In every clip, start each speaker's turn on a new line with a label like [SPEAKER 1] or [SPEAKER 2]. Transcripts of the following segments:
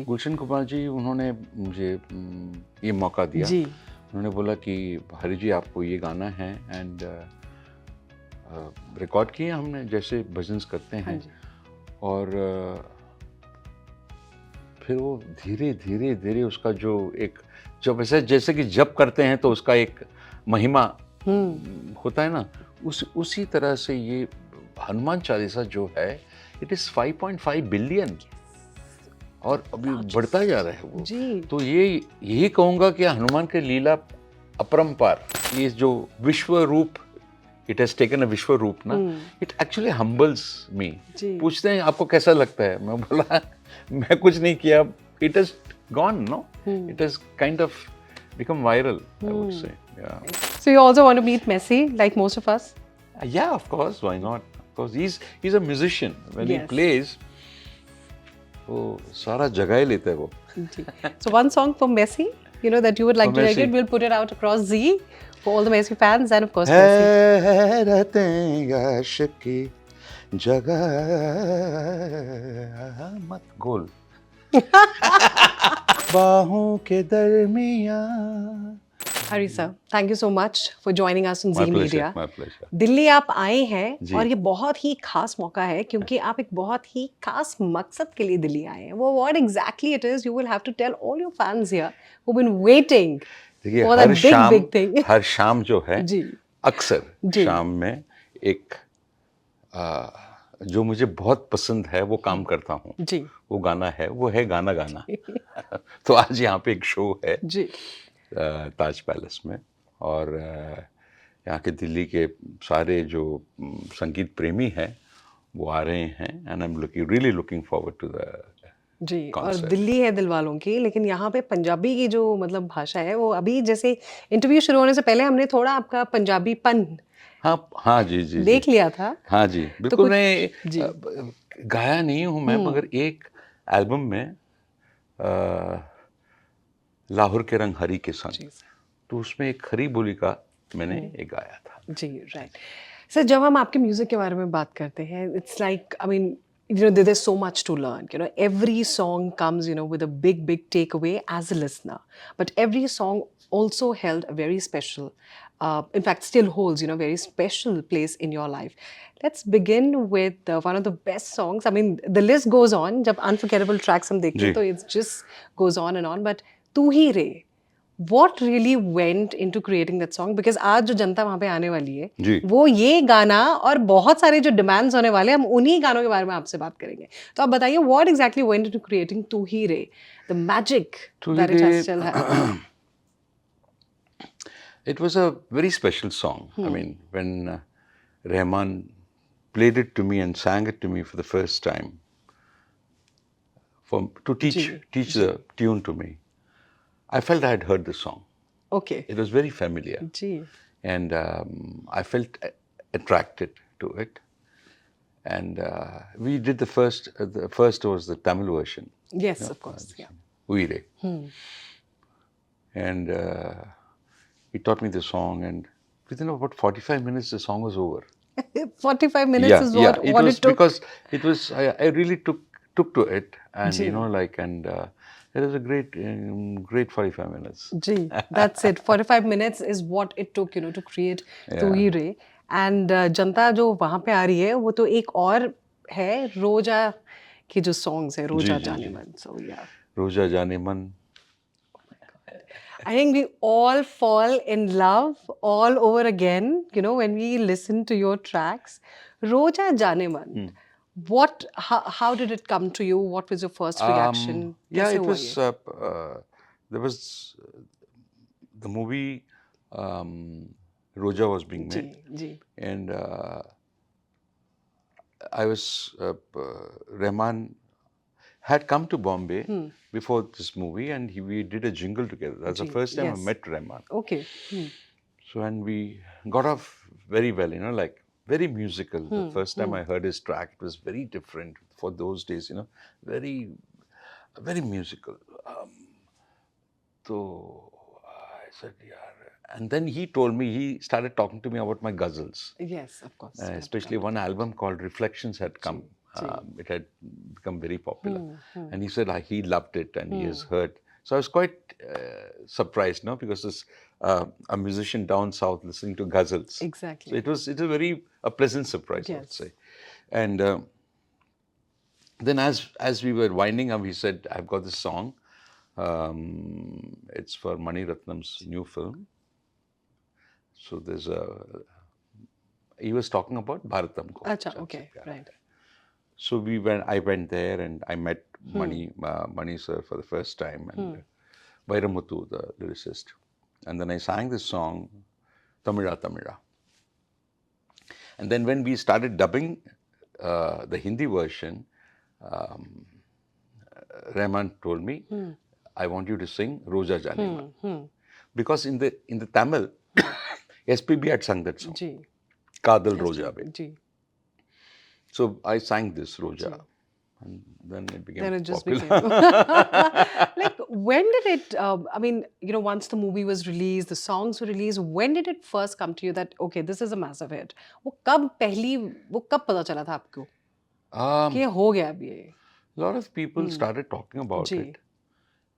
[SPEAKER 1] गुलशन कुमार जी उन्होंने मुझे ये मौका दिया
[SPEAKER 2] जी।
[SPEAKER 1] उन्होंने बोला कि हरी जी आपको ये गाना है एंड रिकॉर्ड किए हमने जैसे भजन्स करते
[SPEAKER 2] हाँ
[SPEAKER 1] हैं
[SPEAKER 2] जी।
[SPEAKER 1] और फिर वो धीरे धीरे धीरे उसका जो एक जब जैसे कि जप करते हैं तो उसका एक महिमा होता है ना उसी तरह से ये हनुमान चालीसा जो है इट इज़ 5.5 बिलियन और अभी बढ़ता जा रहा है वो
[SPEAKER 2] जी।
[SPEAKER 1] तो यही कहूँगा कि हनुमान की लीला अपरंपार ये जो विश्व रूप इट हैज टेकन अ विश्व रूप ना इट एक्चुअली हम्बल्स मी पूछते हैं आपको कैसा लगता है मैं बोला मैं कुछ नहीं किया it has gone no it has kind of become viral I would say yeah
[SPEAKER 2] So you also want to meet Messi like most of us?
[SPEAKER 1] yeah of course why not of course he's a musician when he plays वो सारा जगह ही लेता है वो
[SPEAKER 2] जी. So one song for Messi, you know that you would like to dedicate. We'll put it out across Z for all the Messi fans and of course Messi.
[SPEAKER 1] हैरतें आशिक की जगह मत गोल बाहों के दरमियां.
[SPEAKER 2] Hari sir, thank you so much for joining us on
[SPEAKER 1] My
[SPEAKER 2] Z
[SPEAKER 1] pleasure,
[SPEAKER 2] Media.
[SPEAKER 1] my pleasure.
[SPEAKER 2] Delhi आप आए हैं
[SPEAKER 1] जी.
[SPEAKER 2] और ये बहुत ही खास मौका है क्योंकि आप एक बहुत ही खास मकसद के लिए दिल्ली आए हैं. वो what exactly it is you will have to tell all your fans here who've been waiting
[SPEAKER 1] देखिए
[SPEAKER 2] for that big thing.
[SPEAKER 1] हर शाम जो है
[SPEAKER 2] जी.
[SPEAKER 1] अक्सर
[SPEAKER 2] जी.
[SPEAKER 1] शाम में एक जो मुझे बहुत पसंद है वो काम करता हूँ
[SPEAKER 2] जी.
[SPEAKER 1] वो गाना है वो है गाना गाना तो आज यहाँ पे एक शो है
[SPEAKER 2] जी.
[SPEAKER 1] ताज पैलेस में और यहाँ के दिल्ली के सारे जो संगीत प्रेमी हैं वो आ रहे हैं and I am really looking forward to the
[SPEAKER 2] G. और दिल्ली है दिल वालों की लेकिन यहाँ पे पंजाबी की जो मतलब भाषा है वो अभी जैसे इंटरव्यू शुरू होने से पहले हमने थोड़ा आपका पंजाबीपन
[SPEAKER 1] हाँ जी जी
[SPEAKER 2] देख लिया था.
[SPEAKER 1] हाँ जी बिल्कुल मैं
[SPEAKER 2] जी.
[SPEAKER 1] गाया नहीं हूँ मैं मगर एक एल्बम में लाहौर के रंग हरी के संग तो उसमें एक खरी बोली का मैंने एक गाया था.
[SPEAKER 2] जी. राइट सर जब हम आपके म्यूजिक के बारे में बात करते हैं it's like I mean you know there's so much to learn, you know every song comes, you know, with a big takeaway as a listener, but every song also held a very special in fact still holds, you know, very special place in your life. Let's begin with one of the best songs. I mean the list goes on jab unforgettable tracks hum dekhte to it just goes on and on, but Tu Hi Re, what really went into creating that song? Because आज जो जनता वहाँ पे आने वाली है वो ये गाना और बहुत सारे जो डिमांड्स होने वाले हैं हम उन्हीं गानों के बारे में आपसे बात करेंगे. तो आप बताइए what exactly went into creating तू ही रे, the magic that it has still had.
[SPEAKER 1] It was a very special song. I mean when Rahman played it to me and sang it to me for the first time to teach the tune to me. I felt I had heard the song.
[SPEAKER 2] Okay.
[SPEAKER 1] It was very familiar.
[SPEAKER 2] Gee.
[SPEAKER 1] And I felt attracted to it. And we did the first was the Tamil version.
[SPEAKER 2] Yes, of course. Yeah.
[SPEAKER 1] Uire. And he taught me the song and within about 45 minutes the song was over.
[SPEAKER 2] 45 minutes is what it took?
[SPEAKER 1] Because it was, I really took to it and you know like and it was a great 45 minutes.
[SPEAKER 2] Gee, that's it. 45 minutes is what it took, you know, to create Tu Hi Re. And जनता जो वहाँ पे आ रही है वो तो एक और है रोजा की जो songs है रोजा जाने मन. So yeah.
[SPEAKER 1] रोजा जाने मन.
[SPEAKER 2] I think we all fall in love all over again, you know, when we listen to your tracks. Roja Jaane Man. How did it come to you? What was your first reaction?
[SPEAKER 1] Yeah, it was there was the movie Roja was being made and I was Rahman had come to Bombay before this movie and we did a jingle together. That's the first time I met Rahman.
[SPEAKER 2] Okay.
[SPEAKER 1] So and we got off very well, you know, like very musical. The first time I heard his track, it was very different for those days, you know, very musical. So I said, yeah. And then he told me, he started talking to me about my ghazals.
[SPEAKER 2] Yes, of course.
[SPEAKER 1] Especially one album called Reflections had come It had become very popular. And he said he loved it and he has heard. So I was quite surprised, no, because this a musician down south listening to ghazals.
[SPEAKER 2] Exactly.
[SPEAKER 1] So it was a pleasant surprise, I would say. And then as we were winding up, he said, "I've got this song. It's for Mani Ratnam's new film. So he was talking about Bharatam Ko.
[SPEAKER 2] Acha, okay, right.
[SPEAKER 1] So I went there and I met Mani sir for the first time, and Vairamuthu, the lyricist. And then I sang this song, Tamira Tamira. And then when we started dubbing the Hindi version, Rahman told me, I want you to sing Roja Janima. Because in the Tamil, SPB had sung that song.
[SPEAKER 2] Ji.
[SPEAKER 1] Kadal Roja Be.
[SPEAKER 2] Ji.
[SPEAKER 1] So I sang this Roja. And then it became
[SPEAKER 2] Then it just
[SPEAKER 1] popular.
[SPEAKER 2] became. Like, when did it, I mean, once the movie was released, the songs were released, when did it first come to you that, okay, this is a massive hit? वो कब पता चला था आपको? कि ये हो गया अब ये?
[SPEAKER 1] A lot of people started talking about it.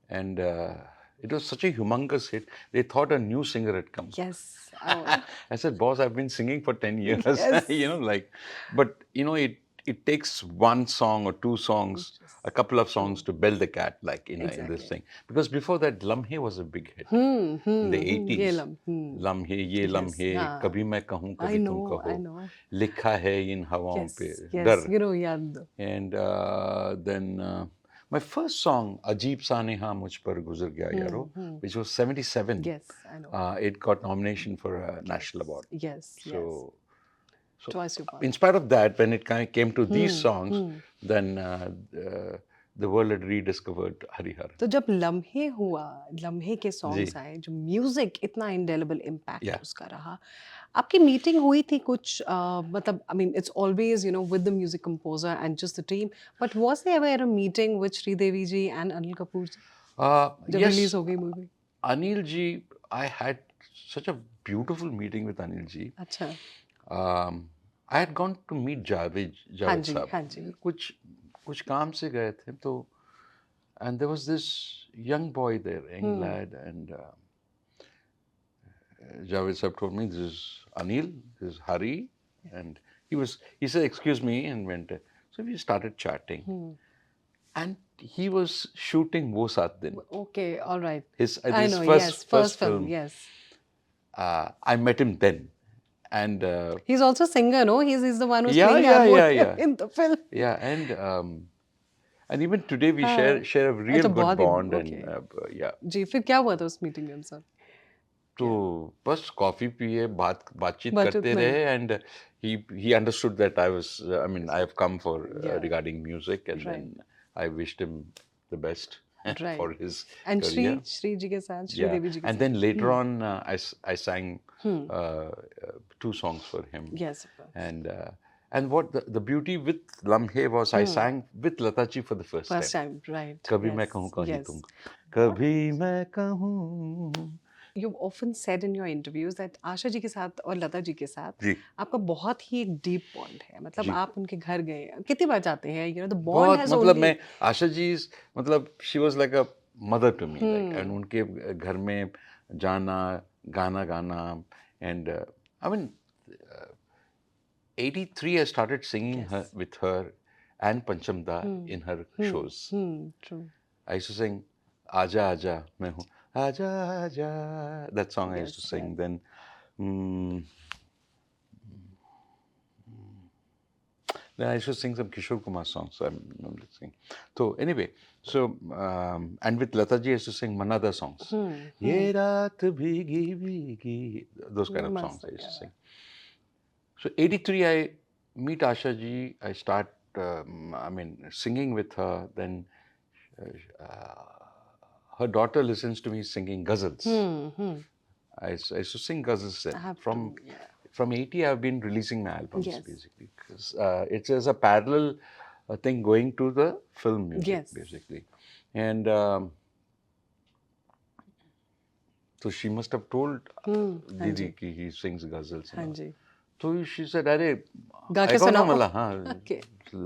[SPEAKER 1] And it was such a humongous hit. They thought a new singer had come.
[SPEAKER 2] Yes.
[SPEAKER 1] I said, boss, I've been singing for 10 years.
[SPEAKER 2] Yes.
[SPEAKER 1] But it takes one song or two songs, a couple of songs to bell the cat, in this thing. Because before that, Lamhe was a big hit in the 80s. Lamhe, ye lamhe, kabhi main kahun, kabhi tum kaho.
[SPEAKER 2] I know.
[SPEAKER 1] Likha hai in hawaon pe.
[SPEAKER 2] Yes, yad.
[SPEAKER 1] And then my first song, Ajeeb Sa Neha Mujh Par Guzar Gaya Yaro, which was 77.
[SPEAKER 2] Yes, I know.
[SPEAKER 1] It got nomination for a national award.
[SPEAKER 2] Yes,
[SPEAKER 1] So
[SPEAKER 2] twice you won.
[SPEAKER 1] In spite of that, when it kind of came to these songs, then the world had rediscovered Harihar.
[SPEAKER 2] तो जब लम्हे हुआ, लम्हे के songs आए, जो music इतना indelible impact उसका रहा, आपकी मीटिंग हुई थी कुछ, मतलब I mean it's always with the music composer and just the team, but was there ever a meeting with Sridevi ji and Anil Kapoor ji? जब रिलीज हो गई movie?
[SPEAKER 1] Anil ji, I had such a beautiful meeting with Anil ji.
[SPEAKER 2] अच्छा.
[SPEAKER 1] I had gone to meet Javed Saab. कुछ काम से गए थे तो, and there was this young boy there, young lad, and Javed Saab told me, this is Anil, this is Hari, and he said, excuse me, and went. So we started chatting, and he was shooting Wo Saat Din.
[SPEAKER 2] Okay, all right.
[SPEAKER 1] His
[SPEAKER 2] first film. Yes.
[SPEAKER 1] I met him then. And
[SPEAKER 2] he's also a singer, no? He's the one who's playing Harmonium in the film.
[SPEAKER 1] Yeah, and even today we share a real good bond.
[SPEAKER 2] Okay.
[SPEAKER 1] And yeah.
[SPEAKER 2] जी, फिर क्या हुआ था उस meeting में सब?
[SPEAKER 1] तो बस coffee पिए, बातचीत करते रहे, and he understood that I have come for regarding music, and then I wished him the best.
[SPEAKER 2] Right.
[SPEAKER 1] For his
[SPEAKER 2] and
[SPEAKER 1] career.
[SPEAKER 2] Shri ji के साथ, Shri Devi ji के
[SPEAKER 1] and then later on I sang 2 songs for him.
[SPEAKER 2] Yes, of course.
[SPEAKER 1] And what the beauty with Lamhe was, I sang with Lata ji for the first time.
[SPEAKER 2] First time, right.
[SPEAKER 1] Kabhi main kahun kahi tum. Kabhi main kahun.
[SPEAKER 2] You've often said in your interviews that Asha ji के साथ और लता जी के साथ आपका बहुत ही एक deep bond है, मतलब आप उनके घर गए, कितनी बार जाते हैं, the bond has
[SPEAKER 1] मतलब
[SPEAKER 2] only...
[SPEAKER 1] मैं आशा जी मतलब she was like a mother to me, and उनके घर में जाना, गाना गाना, and I mean 83 I started singing with her and Panchamda in her shows.
[SPEAKER 2] True.
[SPEAKER 1] I used to sing Aja Aja मैं हूँ, Aja Aja, that song I used to sing. Then I used to sing some Kishore Kumar songs. So I'm listening. So anyway, and with Lata ji I used to sing Manada songs. Ye raat bhigi bhigi, those kind of songs I used to sing. So 83 I meet Asha ji, I start singing with her. Then her daughter listens to me singing ghazals. I used to sing ghazals then. From 80 I've been releasing my albums basically, because it's as a parallel thing going to the film music basically. And so she must have told Didi ki he sings ghazals. So she said, "Arey,
[SPEAKER 2] गा
[SPEAKER 1] I
[SPEAKER 2] के
[SPEAKER 1] got no
[SPEAKER 2] सुनाओ."
[SPEAKER 1] mala,
[SPEAKER 2] Okay.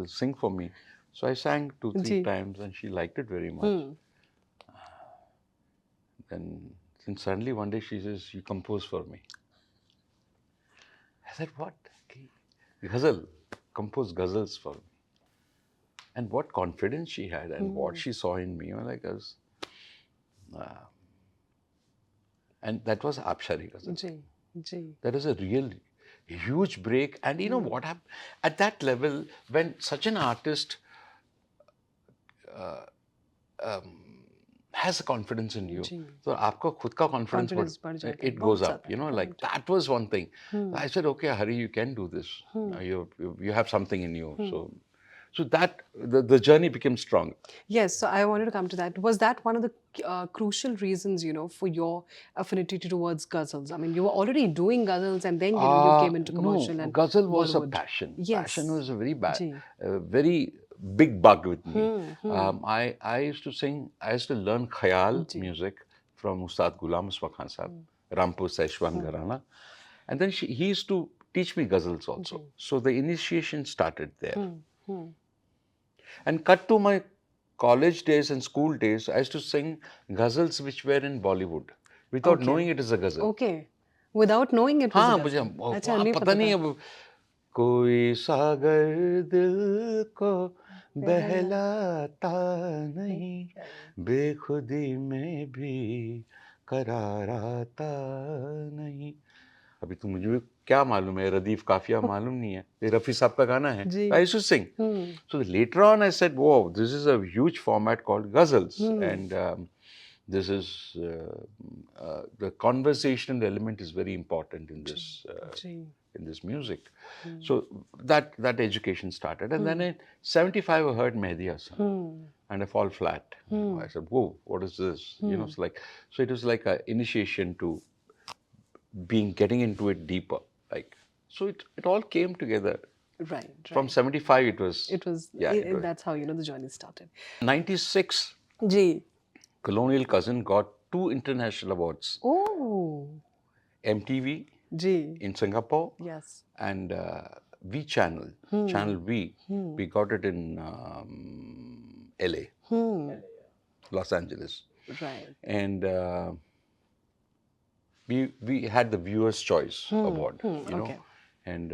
[SPEAKER 1] sing for me." So I sang 2-3
[SPEAKER 2] ji.
[SPEAKER 1] times, and she liked it very much. Then suddenly one day she says, "You compose for me." I said, "What?" Ghazal, compose ghazals for me. And what confidence she had, and what she saw in me, like us. And that was Abshari Ghazal.
[SPEAKER 2] Ji. Ji.
[SPEAKER 1] That is a real huge break. And you know what happened? At that level, when such an artist has a confidence in you,
[SPEAKER 2] ji.
[SPEAKER 1] so आपका खुद का confidence
[SPEAKER 2] बढ़ जाता है,
[SPEAKER 1] it
[SPEAKER 2] बहुत
[SPEAKER 1] goes up.
[SPEAKER 2] ज़्यादा,
[SPEAKER 1] You know,
[SPEAKER 2] बहुत
[SPEAKER 1] like that was one thing. I said, "Okay, Hari, you can do this. You have something in you." So that the journey became strong.
[SPEAKER 2] Yes, so I wanted to come to that. Was that one of the crucial reasons, for your affinity towards ghazals? I mean, you were already doing ghazals, and then you came into commercial
[SPEAKER 1] No,
[SPEAKER 2] and
[SPEAKER 1] ghazal was a
[SPEAKER 2] Bollywood.
[SPEAKER 1] passion.
[SPEAKER 2] Yes.
[SPEAKER 1] Passion was a very bad,
[SPEAKER 2] ji.
[SPEAKER 1] very big bug with me. I used to sing. I used to learn khayal music from Ustad Ghulam Usman Khan Sahab, Rampur Seshwan Gharana, and then he used to teach me ghazals also. So the initiation started there. And cut to my college days and school days, I used to sing ghazals which were in Bollywood without knowing it is a ghazal.
[SPEAKER 2] Okay. Without knowing it was
[SPEAKER 1] हाँ
[SPEAKER 2] a
[SPEAKER 1] मुझे
[SPEAKER 2] ghazal. अच्छा,
[SPEAKER 1] वहाँ
[SPEAKER 2] नहीं
[SPEAKER 1] पता नहीं
[SPEAKER 2] था.
[SPEAKER 1] अब कोई सागर दिल को बहलाता नहीं बेखुदी में भी करार आता नहीं अभी तो मुझे क्या मालूम है रदीफ काफिया मालूम नहीं है ये रफी साहब का गाना है I used to sing so later on I said wow this is a huge format called ghazals and this is the conversational element is very important in this music. So that education started, and then in '75 I heard Mehdi Hasan, and I fall flat. I said, "Whoa, what is this?" It's like so. It was like an initiation to getting into it deeper. Like so, it all came together.
[SPEAKER 2] Right.
[SPEAKER 1] From '75, it was.
[SPEAKER 2] It was. That's how the journey started.
[SPEAKER 1] '96.
[SPEAKER 2] Ji.
[SPEAKER 1] Colonial Cousin got 2 international awards.
[SPEAKER 2] Oh.
[SPEAKER 1] MTV
[SPEAKER 2] ji.
[SPEAKER 1] in Singapore.
[SPEAKER 2] Yes.
[SPEAKER 1] And V Channel, Channel V, we got it in LA, Los Angeles.
[SPEAKER 2] Right.
[SPEAKER 1] And we had the Viewers' Choice Award, you know, and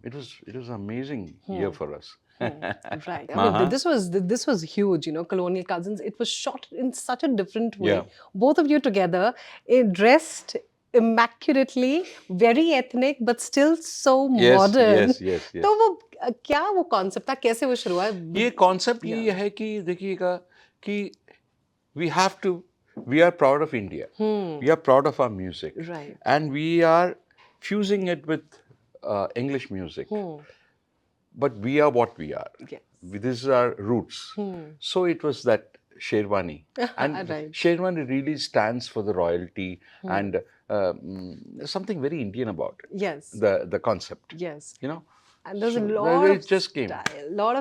[SPEAKER 1] it was an amazing year for us.
[SPEAKER 2] Right. I mean, this was huge, Colonial Cousins. It was shot in such a different way.
[SPEAKER 1] Yeah.
[SPEAKER 2] Both of you together, dressed immaculately, very ethnic, but still so modern.
[SPEAKER 1] Yes.
[SPEAKER 2] तो वो क्या वो concept था? कैसे वो शुरू हुआ?
[SPEAKER 1] ये concept ये है कि देखिएगा कि we are proud of India. We are proud of our music.
[SPEAKER 2] Right.
[SPEAKER 1] And we are fusing it with English music. But we are what we are.
[SPEAKER 2] Yes.
[SPEAKER 1] This is our roots. So it was that Sherwani. And
[SPEAKER 2] Right.
[SPEAKER 1] Sherwani really stands for the royalty and something very Indian about it.
[SPEAKER 2] Yes.
[SPEAKER 1] The concept.
[SPEAKER 2] Yes. And there's
[SPEAKER 1] So
[SPEAKER 2] a lot of
[SPEAKER 1] just came.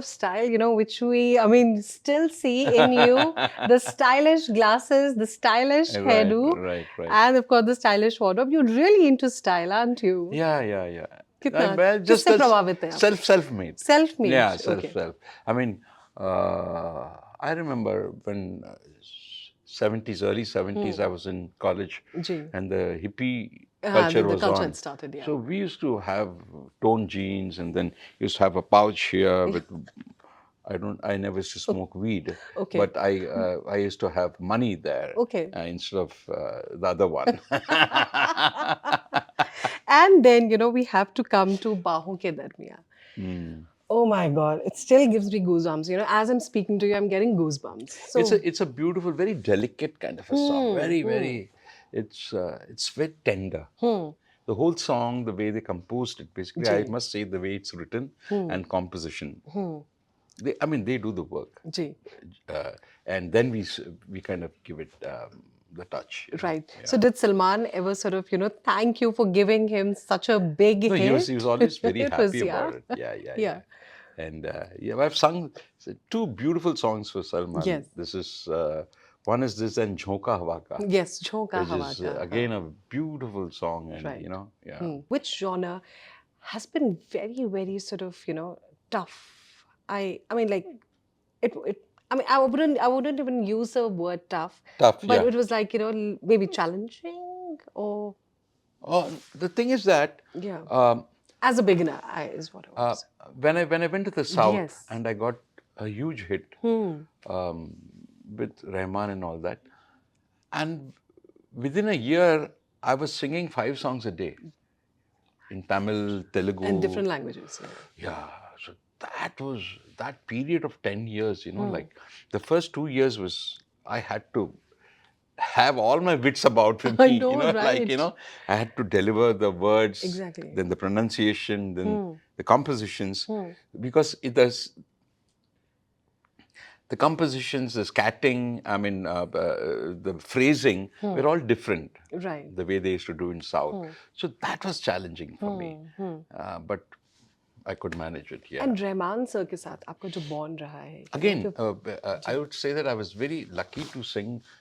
[SPEAKER 2] style, which we, still see in you. The stylish glasses, the stylish hairdo.
[SPEAKER 1] Right.
[SPEAKER 2] And of course, the stylish wardrobe. You're really into style, aren't you?
[SPEAKER 1] Yeah.
[SPEAKER 2] कितना?
[SPEAKER 1] Well, just
[SPEAKER 2] किससे प्रभावित हैं आप?
[SPEAKER 1] self-made.
[SPEAKER 2] Self-made.
[SPEAKER 1] Yeah,
[SPEAKER 2] Okay.
[SPEAKER 1] self. I mean, I remember when early 70s, I was in college,
[SPEAKER 2] जी.
[SPEAKER 1] and the hippie culture
[SPEAKER 2] the
[SPEAKER 1] was
[SPEAKER 2] culture
[SPEAKER 1] on.
[SPEAKER 2] had started, yeah.
[SPEAKER 1] So we used to have torn jeans, and then used to have a pouch here with. I never used to smoke weed,
[SPEAKER 2] Okay.
[SPEAKER 1] but I used to have money there
[SPEAKER 2] Okay.
[SPEAKER 1] instead of the other one.
[SPEAKER 2] And then, we have to come to Baahon Ke Darmiyan. Oh my God, it still gives me goosebumps. As I'm speaking to you, I'm getting goosebumps. So
[SPEAKER 1] It's a beautiful, very delicate kind of a song. Very, it's very tender. The whole song, the way they composed it, basically, I must say the way it's written and composition. They do the work.
[SPEAKER 2] जी.
[SPEAKER 1] And then we kind of give it the touch.
[SPEAKER 2] Right. Yeah. So did Salman ever sort of, thank you for giving him such a big hit?
[SPEAKER 1] He was always very happy
[SPEAKER 2] yeah.
[SPEAKER 1] about it. Yeah. And I've sung 2 beautiful songs for Salman.
[SPEAKER 2] Yes.
[SPEAKER 1] This is one is this and Jhonka Hawa Ka.
[SPEAKER 2] Yes, Jhonka Hawa
[SPEAKER 1] Which is
[SPEAKER 2] Ka.
[SPEAKER 1] again a beautiful song, and
[SPEAKER 2] Right.
[SPEAKER 1] yeah.
[SPEAKER 2] Which genre has been very, very sort of, tough. I mean, like, it. I mean, I wouldn't even use the word tough,
[SPEAKER 1] Tough,
[SPEAKER 2] but
[SPEAKER 1] yeah.
[SPEAKER 2] it was like, maybe challenging or
[SPEAKER 1] The thing is that
[SPEAKER 2] yeah.
[SPEAKER 1] um,
[SPEAKER 2] As a beginner, is what I want to
[SPEAKER 1] uh,
[SPEAKER 2] say.
[SPEAKER 1] when I went to the south
[SPEAKER 2] Yes.
[SPEAKER 1] and I got a huge hit um, with Rahman and all that, and within a year I was singing 5 songs a day in Tamil, Telugu.
[SPEAKER 2] And different languages. Yeah.
[SPEAKER 1] Yeah, so that was that period of 10 years, like the first 2 years was I had to have all my wits about with
[SPEAKER 2] I
[SPEAKER 1] me,
[SPEAKER 2] know,
[SPEAKER 1] like,
[SPEAKER 2] right.
[SPEAKER 1] I had to deliver the words,
[SPEAKER 2] Exactly.
[SPEAKER 1] then the pronunciation, then the compositions, because the compositions, the scatting, I mean, the phrasing were all different.
[SPEAKER 2] Right.
[SPEAKER 1] The way they used to do in South. So that was challenging for me. But I could manage it, yeah.
[SPEAKER 2] And Rahman sir के साथ आपका जो bond रहा है,
[SPEAKER 1] Again, I would say that I was very lucky to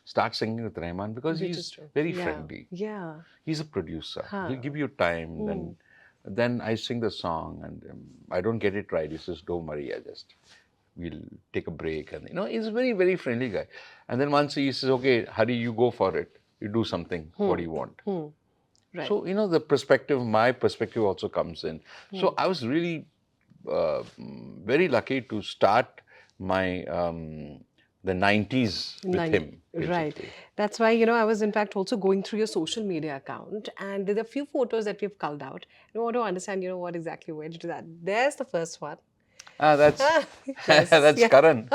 [SPEAKER 1] start singing with Rahman because
[SPEAKER 2] which is
[SPEAKER 1] he's
[SPEAKER 2] true.
[SPEAKER 1] very
[SPEAKER 2] Yeah.
[SPEAKER 1] friendly.
[SPEAKER 2] Yeah.
[SPEAKER 1] He's a producer. He'll give you time. Then I sing the song, and I don't get it right. He says, "Don't worry, we'll take a break." And he's a very, very friendly guy. And then once he says, "Okay, Hari, you go for it. You do something. What do you want?"
[SPEAKER 2] Right.
[SPEAKER 1] So my perspective also comes in. So I was really very lucky to start my the 90s with him.
[SPEAKER 2] Right.
[SPEAKER 1] basically.
[SPEAKER 2] That's why, I was in fact also going through your social media account, and there are a few photos that we've culled out. I want to understand, what exactly where did you do that. There's the first one.
[SPEAKER 1] That's
[SPEAKER 2] Yes,
[SPEAKER 1] that's
[SPEAKER 2] yeah.
[SPEAKER 1] Karan,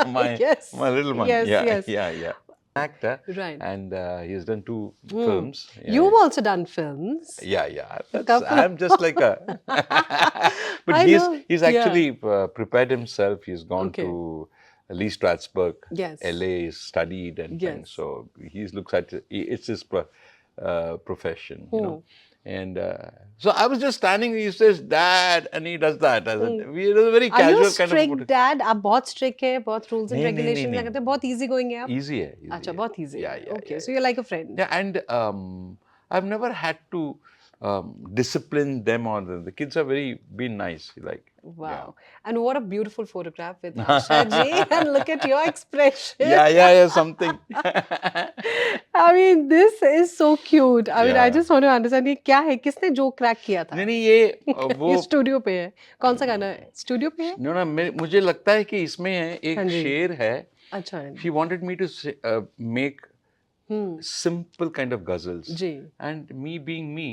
[SPEAKER 2] Yes.
[SPEAKER 1] my little one.
[SPEAKER 2] Yes,
[SPEAKER 1] Yeah,
[SPEAKER 2] yes.
[SPEAKER 1] yeah. Actor,
[SPEAKER 2] Right.
[SPEAKER 1] and he's done 2 films. Yeah,
[SPEAKER 2] You've also done films.
[SPEAKER 1] yeah.
[SPEAKER 2] Couple
[SPEAKER 1] I'm just like a. But
[SPEAKER 2] I know.
[SPEAKER 1] he's
[SPEAKER 2] Yeah.
[SPEAKER 1] actually prepared himself. He's gone
[SPEAKER 2] Okay.
[SPEAKER 1] to Lee Strasberg,
[SPEAKER 2] Yes.
[SPEAKER 1] LA, he's studied and things.
[SPEAKER 2] Yes.
[SPEAKER 1] So he looks at it's his profession, And so I was just standing. He says, "Dad," and he does that. It was a very
[SPEAKER 2] Are you
[SPEAKER 1] casual
[SPEAKER 2] a
[SPEAKER 1] kind of
[SPEAKER 2] strict
[SPEAKER 1] photo.
[SPEAKER 2] dad? आप बहुत strict है, बहुत rules and
[SPEAKER 1] नहीं,
[SPEAKER 2] regulations
[SPEAKER 1] नहीं।
[SPEAKER 2] लगाते हैं, बहुत easy going है आप?
[SPEAKER 1] Easy है, easy
[SPEAKER 2] अच्छा,
[SPEAKER 1] है.
[SPEAKER 2] बहुत easy
[SPEAKER 1] Yeah,
[SPEAKER 2] है.
[SPEAKER 1] yeah,
[SPEAKER 2] Okay,
[SPEAKER 1] yeah,
[SPEAKER 2] so you're like a friend.
[SPEAKER 1] Yeah, and I've never had to discipline them or the kids are been nice. Like,
[SPEAKER 2] Wow. And what a beautiful photograph with Asha ji. And look at your expression.
[SPEAKER 1] Yeah, something.
[SPEAKER 2] I mean, this is so cute. I mean, I
[SPEAKER 1] Yeah.
[SPEAKER 2] just want to understand ये क्या है? किसने जो crack किया था?
[SPEAKER 1] नहीं ये
[SPEAKER 2] ये
[SPEAKER 1] वो
[SPEAKER 2] स्टूडियो पे है. कौन सा गाना है? स्टूडियो पे है?
[SPEAKER 1] ना मुझे लगता है कि इसमें एक
[SPEAKER 2] हाँ जी.
[SPEAKER 1] शेर है.
[SPEAKER 2] अच्छा.
[SPEAKER 1] She wanted me to make simple kind of ghazals.
[SPEAKER 2] Ji.
[SPEAKER 1] And me being me,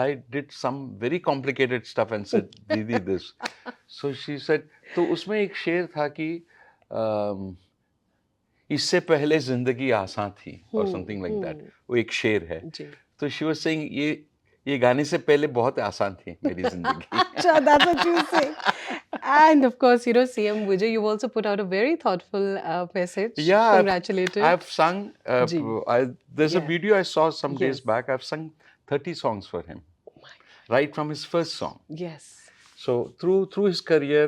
[SPEAKER 1] I did some very complicated stuff and said, "Didi, this." So she said, तो उसमें एक शेर था कि इससे पहले जिंदगी आसान थी or something like that. वो एक शेर है.
[SPEAKER 2] जी.
[SPEAKER 1] तो she was saying ये गाने से पहले बहुत आसान थी मेरी जिंदगी.
[SPEAKER 2] Sure, that's what you say. And of course, CM Vijay, you've also put out a very thoughtful message.
[SPEAKER 1] Yeah,
[SPEAKER 2] Congratulated.
[SPEAKER 1] I've sung.
[SPEAKER 2] Ji.
[SPEAKER 1] There's a
[SPEAKER 2] Yeah.
[SPEAKER 1] video I saw some days
[SPEAKER 2] Yes.
[SPEAKER 1] back. I've sung 30 songs for him, right from his first song.
[SPEAKER 2] Yes.
[SPEAKER 1] So through his career,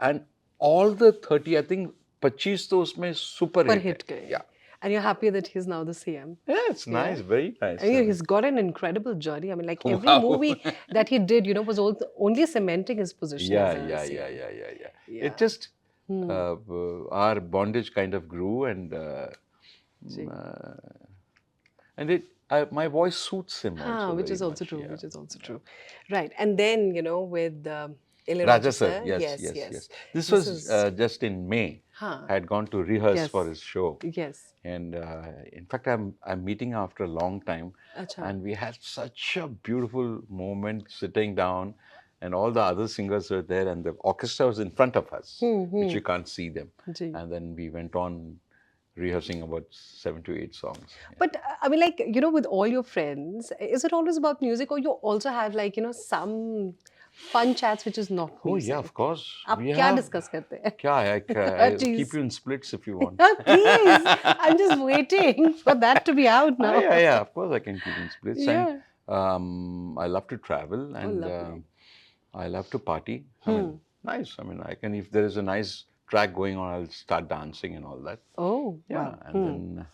[SPEAKER 1] and all the 30, I think 25 तो उसमें super
[SPEAKER 2] hit
[SPEAKER 1] है.
[SPEAKER 2] गए.
[SPEAKER 1] Yeah.
[SPEAKER 2] And you're happy that he's now the CM.
[SPEAKER 1] Yeah, it's nice, very nice.
[SPEAKER 2] I mean, he's got an incredible journey. I mean, like every movie that he did, was only cementing his position as a CM.
[SPEAKER 1] Yeah. It just our bondage kind of grew, and my voice suits him also.
[SPEAKER 2] Which is
[SPEAKER 1] very
[SPEAKER 2] also
[SPEAKER 1] much,
[SPEAKER 2] true.
[SPEAKER 1] yeah.
[SPEAKER 2] Which is also true. Right. And then, with
[SPEAKER 1] Raja sir, yes. This was just in May. I had gone to rehearse for his show.
[SPEAKER 2] Yes.
[SPEAKER 1] And in fact, I'm meeting her after a long time.
[SPEAKER 2] Achha.
[SPEAKER 1] And we had such a beautiful moment sitting down, and all the other singers were there, and the orchestra was in front of us, which you can't see them.
[SPEAKER 2] Ji.
[SPEAKER 1] And then we went on rehearsing about 7 to 8 songs. Yeah.
[SPEAKER 2] But I mean, like, with all your friends, is it always about music, or you also have like, some fun chats which is not music?
[SPEAKER 1] Oh yeah, of course.
[SPEAKER 2] आप क्या discuss करते हैं?
[SPEAKER 1] क्या है? I'll keep you in splits if you want.
[SPEAKER 2] Please, I'm just waiting for that to be out now.
[SPEAKER 1] Yeah, of course I can keep you in splits.
[SPEAKER 2] Yeah.
[SPEAKER 1] And I love to travel, and I love to party. I mean, nice. I mean, if there is a nice track going on, I'll start dancing and all that.
[SPEAKER 2] Oh,
[SPEAKER 1] yeah.
[SPEAKER 2] wow.
[SPEAKER 1] And then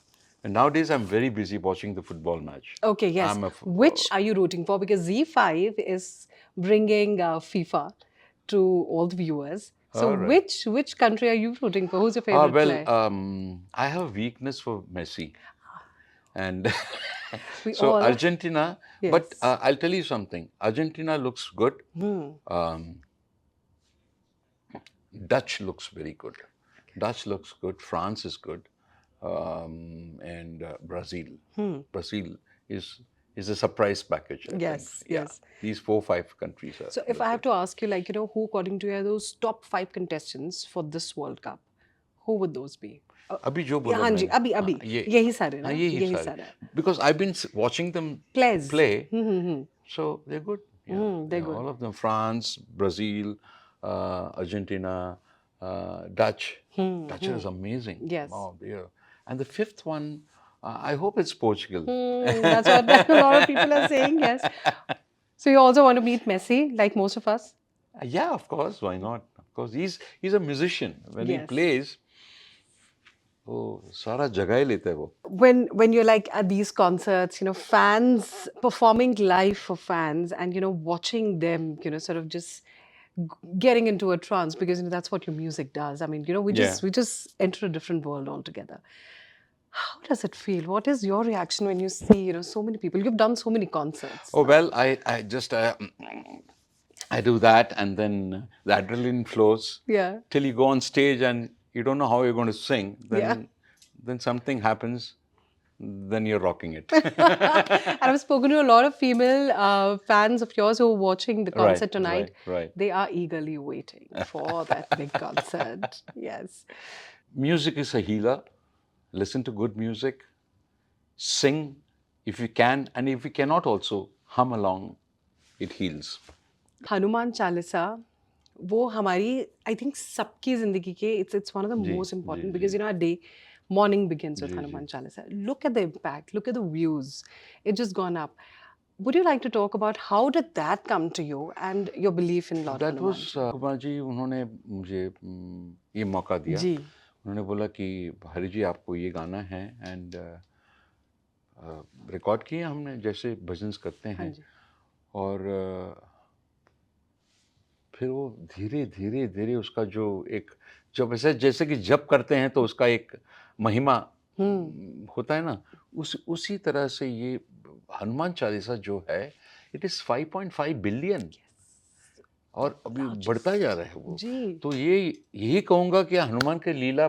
[SPEAKER 1] And nowadays, I'm very busy watching the football match.
[SPEAKER 2] Okay, yes.
[SPEAKER 1] I'm a
[SPEAKER 2] Which are you rooting for? Because Z5 is bringing FIFA to all the viewers. So
[SPEAKER 1] All right.
[SPEAKER 2] which country are you rooting for? Who's your favorite
[SPEAKER 1] Well,
[SPEAKER 2] player?
[SPEAKER 1] I have a weakness for Messi, and
[SPEAKER 2] We
[SPEAKER 1] so
[SPEAKER 2] all.
[SPEAKER 1] Argentina. But
[SPEAKER 2] Yes.
[SPEAKER 1] I'll tell you something. Argentina looks good. Um, Dutch looks very good. Dutch looks good. France is good, and Brazil. Brazil is a surprise package. I
[SPEAKER 2] Yes,
[SPEAKER 1] think. Yeah.
[SPEAKER 2] yes.
[SPEAKER 1] These 4-5 countries are.
[SPEAKER 2] So if I have to ask you, like, who according to you are those top 5 contestants for this World Cup? Who would those be?
[SPEAKER 1] अभी जो बोला
[SPEAKER 2] हाँ जी,
[SPEAKER 1] मैंने,
[SPEAKER 2] अभी
[SPEAKER 1] हाँ,
[SPEAKER 2] अभी
[SPEAKER 1] ये
[SPEAKER 2] यही सारे ना,
[SPEAKER 1] हाँ, यही
[SPEAKER 2] यही
[SPEAKER 1] सारे.
[SPEAKER 2] सारे.
[SPEAKER 1] Because I've been watching them
[SPEAKER 2] Plays.
[SPEAKER 1] play,
[SPEAKER 2] Hmm.
[SPEAKER 1] so they're good. Yeah,
[SPEAKER 2] They're
[SPEAKER 1] yeah,
[SPEAKER 2] good.
[SPEAKER 1] all of them. France, Brazil, Argentina, Dutch. Dutch is amazing.
[SPEAKER 2] Yes.
[SPEAKER 1] Wow, yeah. And the fifth one, I hope it's Portugal.
[SPEAKER 2] That's what a lot of people are saying. Yes. So you also want to meet Messi, like most of us?
[SPEAKER 1] Yeah, of course. Why not? Of course, he's a musician. When he
[SPEAKER 2] Yes.
[SPEAKER 1] plays, वो सारा जगह ही लेता है वो.
[SPEAKER 2] When you're like at these concerts, fans performing live for fans, and watching them, sort of just getting into a trance, because that's what your music does. I mean, we just enter a different world altogether. How does it feel? What is your reaction when you see, so many people? You've done so many concerts.
[SPEAKER 1] Oh, well, I just I do that, and then the adrenaline flows.
[SPEAKER 2] Yeah.
[SPEAKER 1] Till you go on stage and you don't know how you're going to sing.
[SPEAKER 2] Yeah.
[SPEAKER 1] Then something happens. Then you're rocking it.
[SPEAKER 2] And I've spoken to a lot of female fans of yours who are watching the concert tonight.
[SPEAKER 1] Right.
[SPEAKER 2] They are eagerly waiting for that big concert. Yes.
[SPEAKER 1] Music is a healer. Listen to good music. Sing if you can, and if you cannot also, hum along. It heals.
[SPEAKER 2] Hanuman Chalisa वो हमारी I think सबकी जिंदगी के it's one of the most important, because our day morning begins with Hanuman Chalisa. Look at the impact, look at the views. It's just gone up. Would you like to talk about how did that come to you and your belief in Lord
[SPEAKER 1] That
[SPEAKER 2] Hanuman?
[SPEAKER 1] was Kumar ji, उन्होंने मुझे ये मौका दिया.
[SPEAKER 2] जी.
[SPEAKER 1] उन्होंने बोला कि हरि जी आपको ये गाना है, एंड रिकॉर्ड किए हमने जैसे भजन्स करते हैं. और फिर वो धीरे धीरे धीरे उसका जो एक जब जैसे कि जप करते हैं तो उसका एक महिमा होता है ना, उसी तरह से ये हनुमान चालीसा जो है, इट इज 5.5 बिलियन. और अभी बढ़ता जा रहा है वो. तो यही कहूंगा कि हनुमान की लीला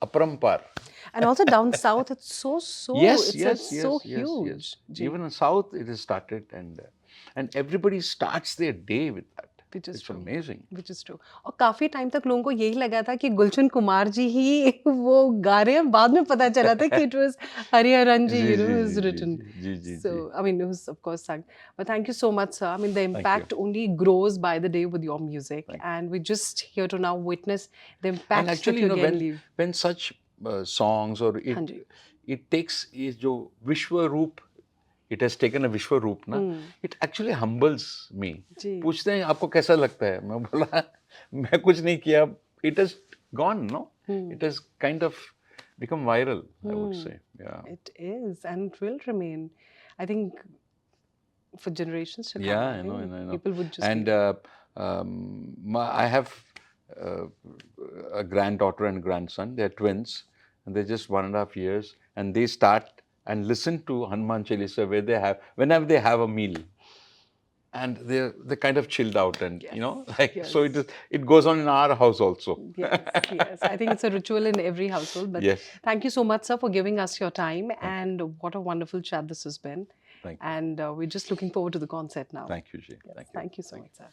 [SPEAKER 1] अपरंपार.
[SPEAKER 2] And also down south, it's so it's so huge.
[SPEAKER 1] Even in south, it has started, and everybody starts their day with that.
[SPEAKER 2] Which is
[SPEAKER 1] It's
[SPEAKER 2] true.
[SPEAKER 1] amazing.
[SPEAKER 2] Which is true. और काफी टाइम तक लोगों को यही लगा था कि गुलशन कुमार जी ही वो गा रहे हैं. बाद में पता चला था कि it was Hariharan ji, who's written. So I mean, who's of course sung. But thank you so much, sir. I mean, the impact only grows by the day with your music, and we're just here to now witness the impact.
[SPEAKER 1] And actually,
[SPEAKER 2] that you again leave.
[SPEAKER 1] when such songs or it takes is जो विश्व रूप, it has taken a विश्व रूप ना, it actually humbles me. पूछते हैं आपको कैसा लगता है, मैं बोला मैं कुछ नहीं किया. It has gone, no? It has kind of become viral, I would say. Yeah.
[SPEAKER 2] It is, and it will remain. I think for generations to come.
[SPEAKER 1] Yeah, I know.
[SPEAKER 2] People would just.
[SPEAKER 1] And I have a granddaughter and grandson. They're twins, and they're just 1.5 years, and they start and listen to Hanuman Chalisa whenever they have a meal, and they're kind of chilled out, and so it goes on in our house also.
[SPEAKER 2] Yes. I think it's a ritual in every household. But thank you so much, sir, for giving us your time, and what a wonderful chat this has been.
[SPEAKER 1] Thank you.
[SPEAKER 2] And we're just looking forward to the concert now.
[SPEAKER 1] Thank you, Jay.
[SPEAKER 2] Thank you so much, sir.